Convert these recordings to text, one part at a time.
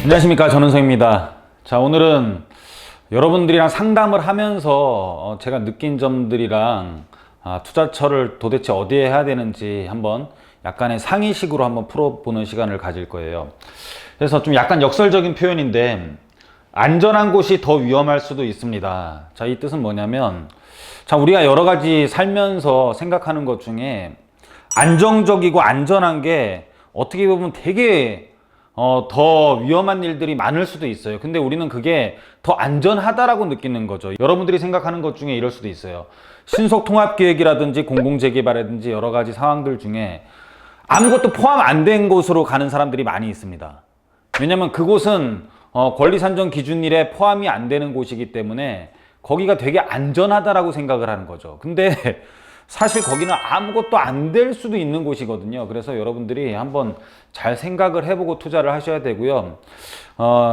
안녕하십니까, 전은성입니다. 자, 오늘은 여러분들이랑 상담을 하면서 제가 느낀 점들이랑 투자처를 도대체 어디에 해야 되는지 한번 약간의 상의식으로 한번 풀어보는 시간을 가질 거예요. 그래서 좀 약간 역설적인 표현인데, 안전한 곳이 더 위험할 수도 있습니다. 자, 이 뜻은 뭐냐면, 자, 우리가 여러 가지 살면서 생각하는 것 중에 안정적이고 안전한 게 어떻게 보면 되게 더 위험한 일들이 많을 수도 있어요. 근데 우리는 그게 더 안전하다라고 느끼는 거죠. 여러분들이 생각하는 것 중에 이럴 수도 있어요. 신속통합기획이라든지 공공재개발이라든지 여러 가지 상황들 중에 아무것도 포함 안 된 곳으로 가는 사람들이 많이 있습니다. 왜냐면 그곳은 권리산정 기준일에 포함이 안 되는 곳이기 때문에 거기가 되게 안전하다라고 생각을 하는 거죠. 근데 사실 거기는 아무것도 안 될 수도 있는 곳이거든요. 그래서 여러분들이 한번 잘 생각을 해보고 투자를 하셔야 되고요.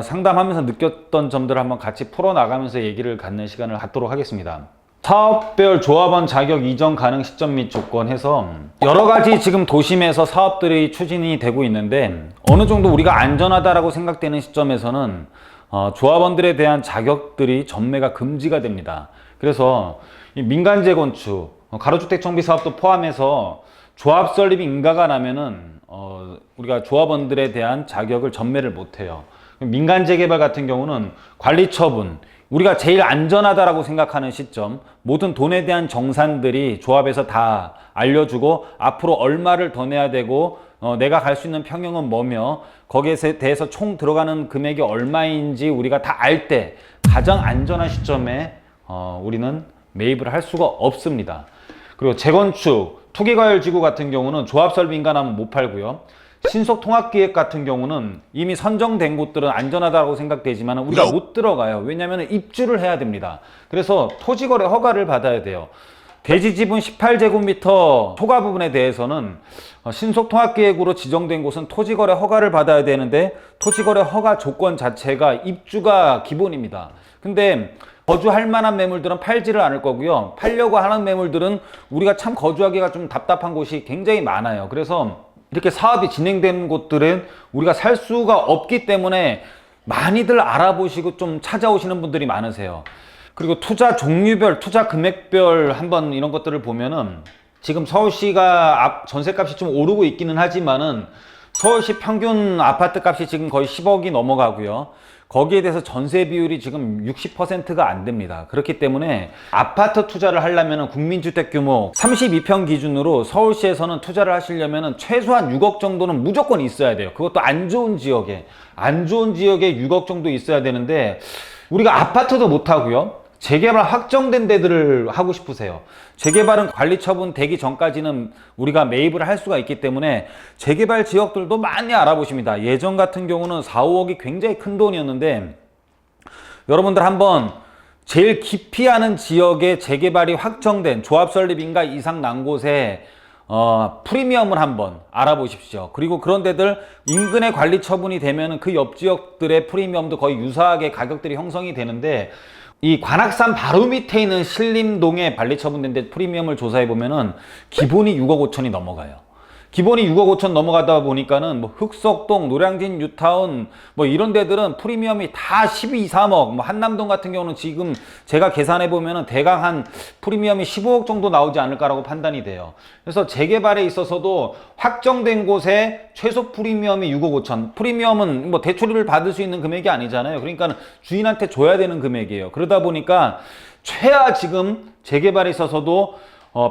상담하면서 느꼈던 점들을 한번 같이 풀어나가면서 얘기를 갖는 시간을 갖도록 하겠습니다. 사업별 조합원 자격 이전 가능 시점 및 조건 해서 여러 가지 지금 도심에서 사업들이 추진이 되고 있는데, 어느 정도 우리가 안전하다라고 생각되는 시점에서는 조합원들에 대한 자격들이 전매가 금지가 됩니다. 그래서 이 민간 재건축, 가로주택 정비 사업도 포함해서 조합 설립이 인가가 나면은 우리가 조합원들에 대한 자격을 전매를 못해요. 민간 재개발 같은 경우는 관리 처분, 우리가 제일 안전하다라고 생각하는 시점, 모든 돈에 대한 정산들이 조합에서 다 알려주고 앞으로 얼마를 더 내야 되고 내가 갈 수 있는 평형은 뭐며 거기에 대해서 총 들어가는 금액이 얼마인지 우리가 다 알 때 가장 안전한 시점에 우리는 매입을 할 수가 없습니다. 그리고 재건축, 투기과열지구 같은 경우는 조합 설비 인가나면 못 팔고요. 신속통합기획 같은 경우는 이미 선정된 곳들은 안전하다고 생각되지만 우리가 못 들어가요. 왜냐하면 입주를 해야 됩니다. 그래서 토지거래 허가를 받아야 돼요. 대지지분 18제곱미터 초과 부분에 대해서는 신속통합기획으로 지정된 곳은 토지거래 허가를 받아야 되는데, 토지거래 허가 조건 자체가 입주가 기본입니다. 근데 거주할 만한 매물들은 팔지를 않을 거고요. 팔려고 하는 매물들은 우리가 참 거주하기가 좀 답답한 곳이 굉장히 많아요. 그래서 이렇게 사업이 진행된 곳들은 우리가 살 수가 없기 때문에 많이들 알아보시고 좀 찾아오시는 분들이 많으세요. 그리고 투자 종류별, 투자 금액별 한번 이런 것들을 보면은 지금 서울시가 전세값이 좀 오르고 있기는 하지만은 서울시 평균 아파트 값이 지금 거의 10억이 넘어가고요. 거기에 대해서 전세 비율이 지금 60%가 안 됩니다. 그렇기 때문에 아파트 투자를 하려면 국민주택 규모 32평 기준으로 서울시에서는 투자를 하시려면 최소한 6억 정도는 무조건 있어야 돼요. 그것도 안 좋은 지역에 6억 정도 있어야 되는데, 우리가 아파트도 못 하고요. 재개발 확정된 데들을 하고 싶으세요. 재개발은 관리 처분 되기 전까지는 우리가 매입을 할 수가 있기 때문에 재개발 지역들도 많이 알아보십니다. 예전 같은 경우는 4, 5억이 굉장히 큰 돈이었는데, 여러분들 한번 제일 기피하는 지역에 재개발이 확정된 조합 설립 인가 이상 난 곳에 프리미엄을 한번 알아보십시오. 그리고 그런 데들 인근에 관리 처분이 되면 그 옆 지역들의 프리미엄도 거의 유사하게 가격들이 형성이 되는데, 이 관악산 바로 밑에 있는 신림동에 관리 처분된 데 프리미엄을 조사해 보면은 기본이 6억 5천이 넘어가요. 기본이 6억 5천 넘어가다 보니까는 뭐 흑석동, 노량진, 뉴타운 뭐 이런 데들은 프리미엄이 다 12, 3억, 뭐 한남동 같은 경우는 지금 제가 계산해 보면은 대강 한 프리미엄이 15억 정도 나오지 않을까라고 판단이 돼요. 그래서 재개발에 있어서도 확정된 곳에 최소 프리미엄이 6억 5천. 프리미엄은 뭐 대출을 받을 수 있는 금액이 아니잖아요. 그러니까 주인한테 줘야 되는 금액이에요. 그러다 보니까 최하 지금 재개발에 있어서도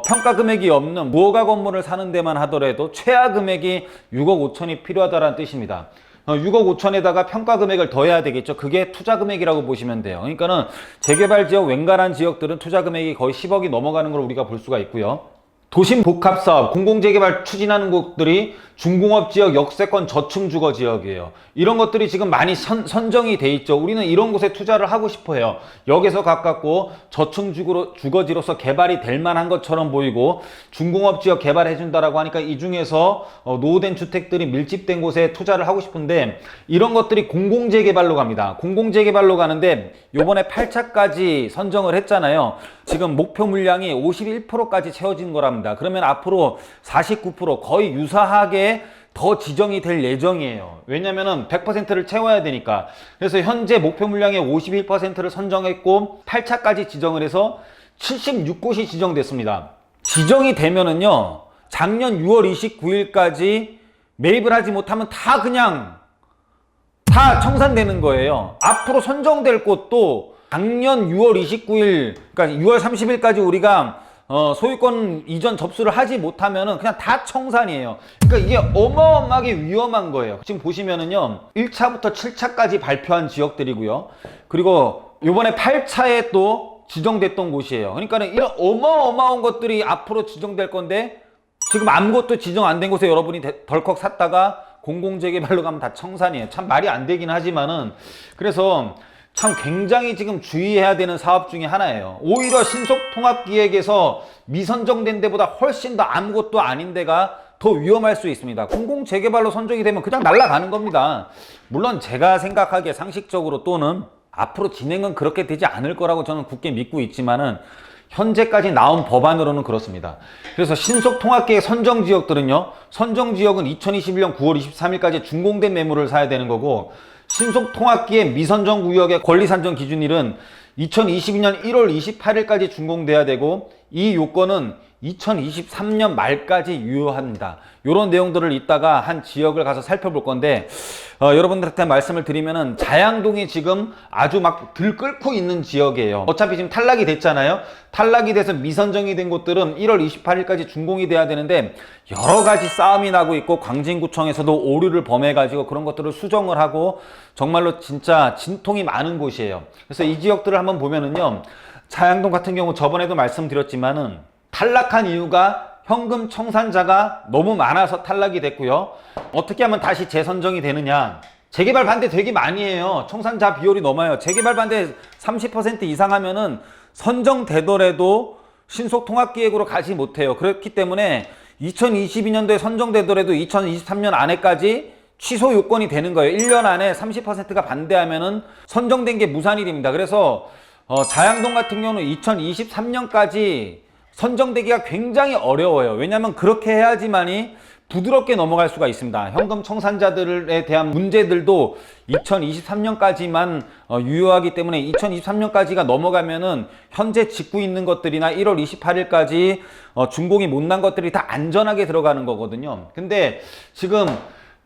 평가 금액이 없는 무허가 건물을 사는 데만 하더라도 최하 금액이 6억 5천이 필요하다는 뜻입니다. 6억 5천에다가 평가 금액을 더해야 되겠죠. 그게 투자 금액이라고 보시면 돼요. 그러니까는 재개발 지역, 웬간한 지역들은 투자 금액이 거의 10억이 넘어가는 걸 우리가 볼 수가 있고요. 도심 복합사업, 공공재개발 추진하는 곳들이 중공업지역, 역세권, 저층주거 지역이에요. 이런 것들이 지금 많이 선정이 돼 있죠. 우리는 이런 곳에 투자를 하고 싶어 해요. 역에서 가깝고 저층주거지로서 개발이 될 만한 것처럼 보이고, 중공업지역 개발해준다라고 하니까 이 중에서 노후된 주택들이 밀집된 곳에 투자를 하고 싶은데, 이런 것들이 공공재개발로 갑니다. 공공재개발로 가는데 요번에 8차까지 선정을 했잖아요. 지금 목표 물량이 51%까지 채워진 거랍니다. 그러면 앞으로 49% 거의 유사하게 더 지정이 될 예정이에요. 왜냐면은 100%를 채워야 되니까. 그래서 현재 목표 물량의 51%를 선정했고 8차까지 지정을 해서 76곳이 지정됐습니다. 지정이 되면은요, 작년 6월 29일까지 매입을 하지 못하면 다 청산되는 거예요. 앞으로 선정될 곳도 작년 6월 29일, 그러니까 6월 30일까지 우리가 소유권 이전 접수를 하지 못하면은 그냥 다 청산이에요. 그러니까 이게 어마어마하게 위험한 거예요. 지금 보시면은요, 1차부터 7차까지 발표한 지역들이고요. 그리고 요번에 8차에 또 지정됐던 곳이에요. 그러니까 이런 어마어마한 것들이 앞으로 지정될 건데, 지금 아무것도 지정 안 된 곳에 여러분이 덜컥 샀다가 공공재개발로 가면 다 청산이에요. 참 말이 안 되긴 하지만은, 그래서 참 굉장히 지금 주의해야 되는 사업 중에 하나예요. 오히려 신속통합기획에서 미선정된 데보다 훨씬 더 아무것도 아닌 데가 더 위험할 수 있습니다. 공공재개발로 선정이 되면 그냥 날아가는 겁니다. 물론 제가 생각하기에 상식적으로 또는 앞으로 진행은 그렇게 되지 않을 거라고 저는 굳게 믿고 있지만은, 현재까지 나온 법안으로는 그렇습니다. 그래서 신속통합계획 선정지역들은요, 선정지역은 2021년 9월 23일까지 준공된 매물을 사야 되는 거고, 신속통합기획 미선정 구역의 권리산정 기준일은 2022년 1월 28일까지 준공돼야 되고, 이 요건은 2023년 말까지 유효합니다. 이런 내용들을 이따가 한 지역을 가서 살펴볼 건데, 여러분들한테 말씀을 드리면은 자양동이 지금 아주 막 들끓고 있는 지역이에요. 어차피 지금 탈락이 됐잖아요. 탈락이 돼서 미선정이 된 곳들은 1월 28일까지 준공이 돼야 되는데, 여러 가지 싸움이 나고 있고, 광진구청에서도 오류를 범해가지고 그런 것들을 수정을 하고, 정말로 진짜 진통이 많은 곳이에요. 그래서 이 지역들을 한번 보면은요, 자양동 같은 경우 저번에도 말씀드렸지만은 탈락한 이유가 현금 청산자가 너무 많아서 탈락이 됐고요. 어떻게 하면 다시 재선정이 되느냐? 재개발 반대 되게 많이 해요. 청산자 비율이 넘어요. 재개발 반대 30% 이상 하면은 선정되더라도 신속통합기획으로 가지 못해요. 그렇기 때문에 2022년도에 선정되더라도 2023년 안에까지 취소 요건이 되는 거예요. 1년 안에 30%가 반대하면은 선정된 게 무산일입니다. 그래서 자양동 같은 경우는 2023년까지 선정되기가 굉장히 어려워요. 왜냐하면 그렇게 해야지만이 부드럽게 넘어갈 수가 있습니다. 현금 청산자들에 대한 문제들도 2023년까지만 유효하기 때문에 2023년까지가 넘어가면은 현재 짓고 있는 것들이나 1월 28일까지 준공이 못 난 것들이 다 안전하게 들어가는 거거든요. 근데 지금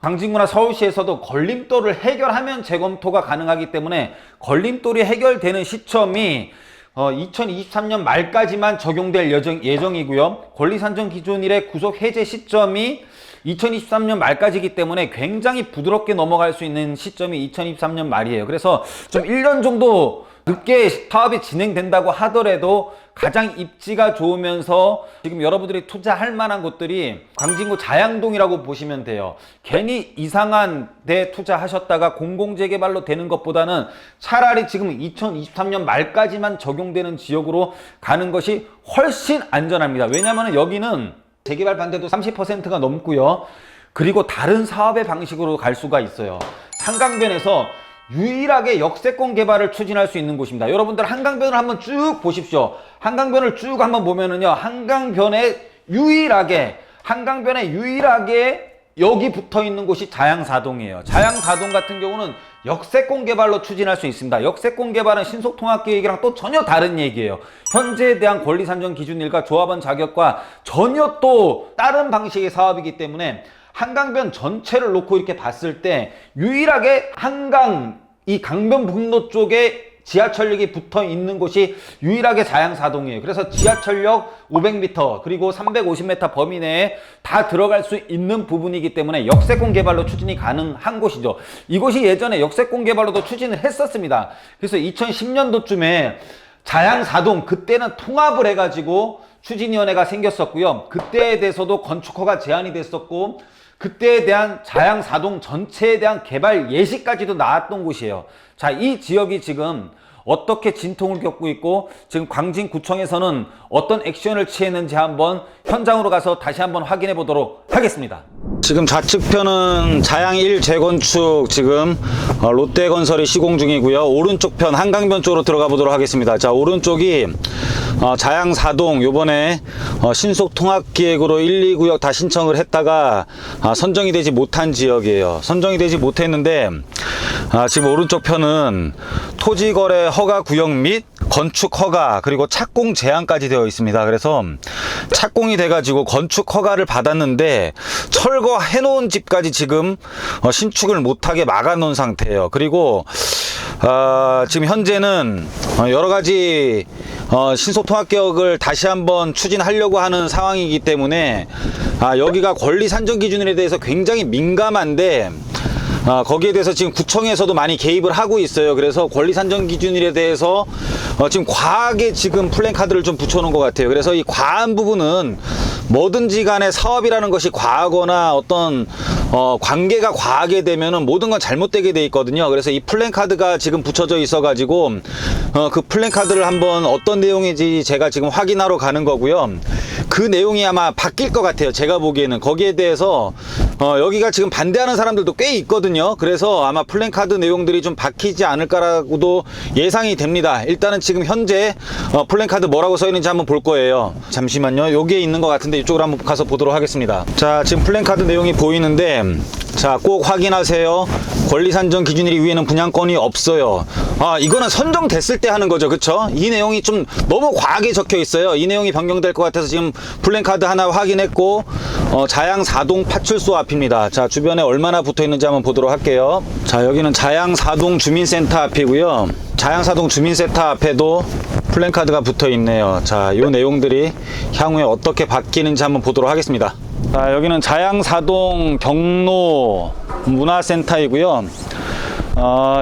광진구나 서울시에서도 걸림돌을 해결하면 재검토가 가능하기 때문에 걸림돌이 해결되는 시점이 2023년 말까지만 적용될 예정이고요. 권리산정 기준일의 구속 해제 시점이 2023년 말까지이기 때문에 굉장히 부드럽게 넘어갈 수 있는 시점이 2023년 말이에요. 그래서 좀 1년 정도 늦게 사업이 진행된다고 하더라도 가장 입지가 좋으면서 지금 여러분들이 투자할 만한 곳들이 광진구 자양동이라고 보시면 돼요. 괜히 이상한 데 투자하셨다가 공공재개발로 되는 것보다는 차라리 지금 2023년 말까지만 적용되는 지역으로 가는 것이 훨씬 안전합니다. 왜냐하면 여기는 재개발 반대도 30%가 넘고요. 그리고 다른 사업의 방식으로 갈 수가 있어요. 한강변에서 유일하게 역세권 개발을 추진할 수 있는 곳입니다. 여러분들 한강변을 한번 쭉 보십시오. 한강변을 쭉 한번 보면은요, 한강변에 유일하게 여기 붙어 있는 곳이 자양사동이에요. 자양사동 같은 경우는 역세권 개발로 추진할 수 있습니다. 역세권 개발은 신속통합계획이랑 또 전혀 다른 얘기예요. 현재에 대한 권리산정 기준일과 조합원 자격과 전혀 또 다른 방식의 사업이기 때문에 한강변 전체를 놓고 이렇게 봤을 때 유일하게 이 강변북로 쪽에 지하철역이 붙어 있는 곳이 유일하게 자양사동이에요. 그래서 지하철역 500m 그리고 350m 범위 내에 다 들어갈 수 있는 부분이기 때문에 역세권 개발로 추진이 가능한 곳이죠. 이곳이 예전에 역세권 개발로도 추진을 했었습니다. 그래서 2010년도쯤에 자양사동, 그때는 통합을 해가지고 추진위원회가 생겼었고요. 그때에 대해서도 건축허가 제한이 됐었고, 그때에 대한 자양사동 전체에 대한 개발 예시까지도 나왔던 곳이에요. 자, 이 지역이 지금 어떻게 진통을 겪고 있고, 지금 광진구청에서는 어떤 액션을 취했는지 한번 현장으로 가서 다시 한번 확인해 보도록 하겠습니다. 지금 좌측편은 자양 1 재건축 지금 롯데건설이 시공 중이고요. 오른쪽 편 한강변 쪽으로 들어가 보도록 하겠습니다. 자, 오른쪽이 자양 4동 요번에 신속통합기획으로 1, 2구역 다 신청을 했다가 선정이 되지 못한 지역이에요. 선정이 되지 못했는데 지금 오른쪽 편은 토지거래 허가 구역 및 건축 허가 그리고 착공 제한까지 되어 있습니다. 그래서 착공이 돼가지고 건축 허가를 받았는데 철거해 놓은 집까지 지금 신축을 못하게 막아 놓은 상태예요. 그리고 지금 현재는 여러 가지 신속통합개혁을 다시 한번 추진하려고 하는 상황이기 때문에 여기가 권리 산정 기준에 대해서 굉장히 민감한데 거기에 대해서 지금 구청에서도 많이 개입을 하고 있어요. 그래서 권리 산정 기준일에 대해서 지금 과하게 지금 플랜카드를 좀 붙여놓은 것 같아요. 그래서 이 과한 부분은 뭐든지 간에 사업이라는 것이 과하거나 어떤 관계가 과하게 되면은 모든 건 잘못되게 돼 있거든요. 그래서 이 플랜카드가 지금 붙여져 있어 가지고 그 플랜카드를 한번 어떤 내용인지 제가 지금 확인하러 가는 거고요. 그 내용이 아마 바뀔 것 같아요. 제가 보기에는 거기에 대해서 여기가 지금 반대하는 사람들도 꽤 있거든요. 그래서 아마 플랜카드 내용들이 좀 바뀌지 않을까라고도 예상이 됩니다. 일단은 지금 현재 플랜카드 뭐라고 써 있는지 한번 볼 거예요. 잠시만요. 여기에 있는 것 같은데 이쪽으로 한번 가서 보도록 하겠습니다. 자, 지금 플랜카드 내용이 보이는데 자, 꼭 확인하세요. 권리 산정 기준일 위에는 분양권이 없어요. 이거는 선정됐을 때 하는 거죠. 그쵸? 이 내용이 좀 너무 과하게 적혀 있어요. 이 내용이 변경될 것 같아서 지금 플랜카드 하나 확인했고 자양 4동 파출소 앞입니다. 자, 주변에 얼마나 붙어 있는지 한번 보도록 할게요. 자, 여기는 자양 4동 주민센터 앞이고요. 자양 4동 주민센터 앞에도 플랜카드가 붙어 있네요. 자, 요 내용들이 향후에 어떻게 바뀌는지 한번 보도록 하겠습니다. 자, 여기는 자양 4동 경로 문화센터이고요.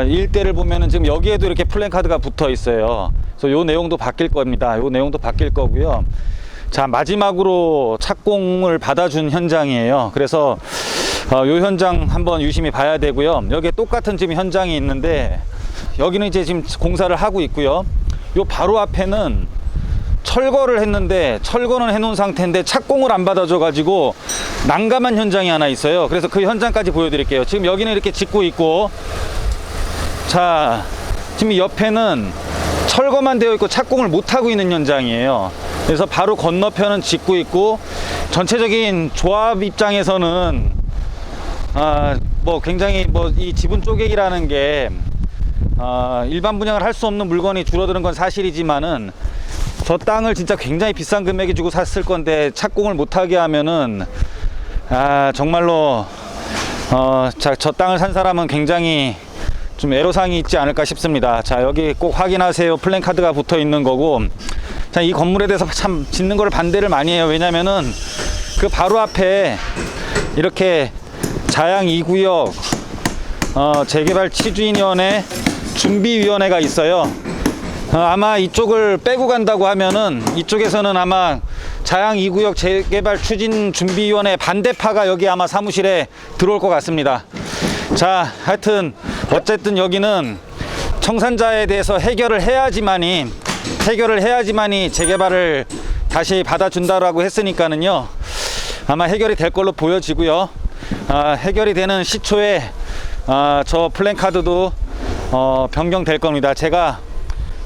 일대를 보면은 지금 여기에도 이렇게 플랜카드가 붙어 있어요. 그래서 요 내용도 바뀔 겁니다. 요 내용도 바뀔 거고요. 자, 마지막으로 착공을 받아준 현장이에요. 그래서 요 현장 한번 유심히 봐야 되고요. 여기에 똑같은 지금 현장이 있는데 여기는 이제 지금 공사를 하고 있고요. 요 바로 앞에는 철거를 했는데 철거는 해놓은 상태인데 착공을 안 받아줘 가지고 난감한 현장이 하나 있어요. 그래서 그 현장까지 보여드릴게요. 지금 여기는 이렇게 짓고 있고, 자, 지금 옆에는 철거만 되어 있고 착공을 못하고 있는 현장이에요. 그래서 바로 건너편은 짓고 있고, 전체적인 조합 입장에서는 뭐 굉장히 뭐 이 지분 쪼개기라는 게 일반 분양을 할 수 없는 물건이 줄어드는 건 사실이지만은 저 땅을 진짜 굉장히 비싼 금액에 주고 샀을 건데 착공을 못하게 하면은 정말로 저 땅을 산 사람은 굉장히 좀 애로사항이 있지 않을까 싶습니다. 자, 여기 꼭 확인하세요. 플랜카드가 붙어 있는 거고. 자, 이 건물에 대해서 참 짓는 거를 반대를 많이 해요. 왜냐면은 그 바로 앞에 이렇게 자양 2구역 재개발 취준위원회 준비위원회가 있어요. 아마 이쪽을 빼고 간다고 하면은 이쪽에서는 아마 자양 2구역 재개발 추진 준비위원회 반대파가 여기 아마 사무실에 들어올 것 같습니다. 자, 하여튼 어쨌든 여기는 청산자에 대해서 해결을 해야지만이 재개발을 다시 받아준다라고 했으니까는요, 아마 해결이 될 걸로 보여지고요. 해결이 되는 시초에 저 플랜카드도 변경될 겁니다. 제가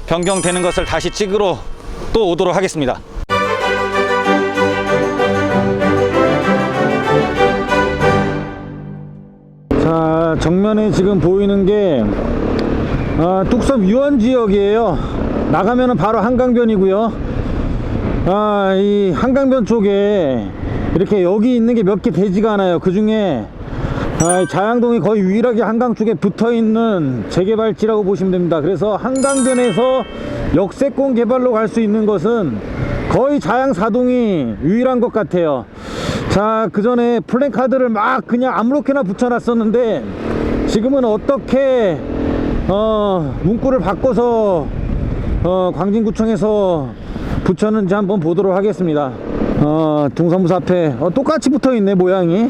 변경되는 것을 다시 찍으러 또 오도록 하겠습니다. 자, 정면에 지금 보이는 게 뚝섬 유원지역이에요. 나가면은 바로 한강변이고요. 이 한강변 쪽에 이렇게 여기 있는 게 몇 개 되지가 않아요. 그 중에 자양동이 거의 유일하게 한강 쪽에 붙어있는 재개발지라고 보시면 됩니다. 그래서 한강변에서 역세권 개발로 갈 수 있는 것은 거의 자양 4동이 유일한 것 같아요. 자, 그 전에 플랜카드를 막 그냥 아무렇게나 붙여놨었는데 지금은 어떻게 문구를 바꿔서 광진구청에서 붙였는지 한번 보도록 하겠습니다. 동사무소 앞에 똑같이 붙어있네, 모양이.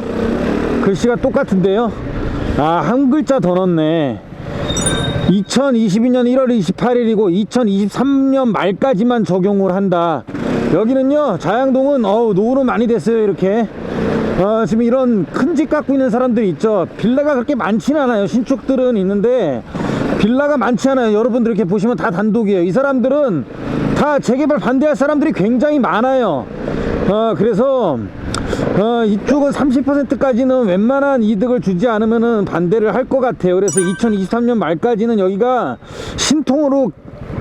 글씨가 똑같은데요. 한 글자 더 넣었네. 2022년 1월 28일이고 2023년 말까지만 적용을 한다. 여기는요, 자양동은 노후는 많이 됐어요. 이렇게 지금 이런 큰 집 갖고 있는 사람들이 있죠. 빌라가 그렇게 많지는 않아요. 신축들은 있는데 빌라가 많지 않아요. 여러분들 이렇게 보시면 다 단독이에요. 이 사람들은 다 재개발 반대할 사람들이 굉장히 많아요. 그래서 이쪽은 30%까지는 웬만한 이득을 주지 않으면은 반대를 할 것 같아요. 그래서 2023년 말까지는 여기가 신통으로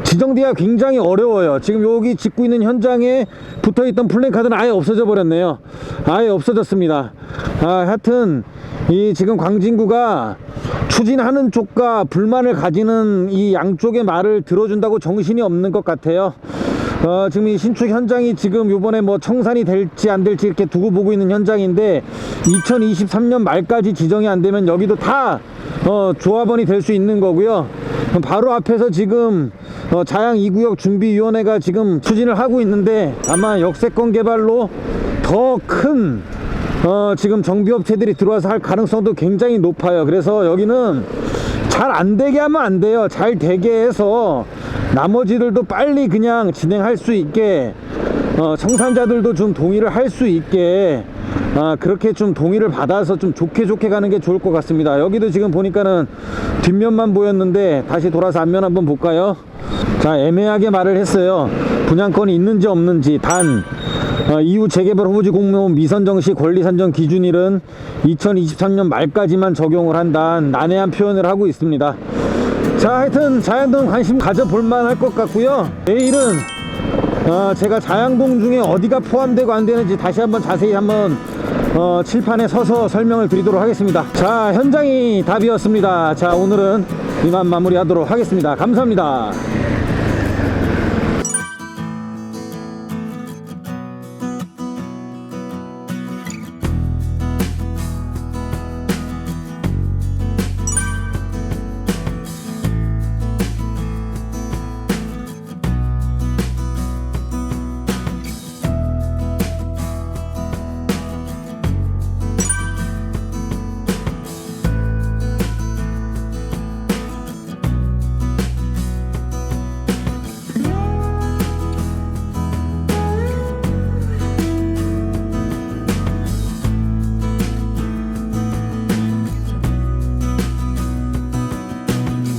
지정되기가 굉장히 어려워요. 지금 여기 짓고 있는 현장에 붙어있던 플랜카드는 아예 없어져 버렸네요. 아예 없어졌습니다. 하여튼 이 지금 광진구가 추진하는 쪽과 불만을 가지는 이 양쪽의 말을 들어준다고 정신이 없는 것 같아요. 지금 이 신축 현장이 지금 요번에 뭐 청산이 될지 안 될지 이렇게 두고 보고 있는 현장인데 2023년 말까지 지정이 안 되면 여기도 다 조합원이 될 수 있는 거고요. 바로 앞에서 지금 자양 2구역 준비위원회가 지금 추진을 하고 있는데 아마 역세권 개발로 더 큰 지금 정비업체들이 들어와서 할 가능성도 굉장히 높아요. 그래서 여기는 잘 안 되게 하면 안 돼요. 잘 되게 해서 나머지들도 빨리 그냥 진행할 수 있게 청산자들도 좀 동의를 할 수 있게 그렇게 좀 동의를 받아서 좀 좋게 가는 게 좋을 것 같습니다. 여기도 지금 보니까는 뒷면만 보였는데 다시 돌아서 앞면 한번 볼까요? 자, 애매하게 말을 했어요. 분양권이 있는지 없는지. 단 이후 재개발 후보지 공모원 미선정 시 권리산정 기준일은 2023년 말까지만 적용을 한다. 난해한 표현을 하고 있습니다. 자, 하여튼 자양동 관심 가져볼만 할 것 같고요. 내일은 제가 자양동 중에 어디가 포함되고 안 되는지 다시 한번 자세히 한번 칠판에 서서 설명을 드리도록 하겠습니다. 자, 현장이 답이었습니다. 자, 오늘은 이만 마무리하도록 하겠습니다. 감사합니다.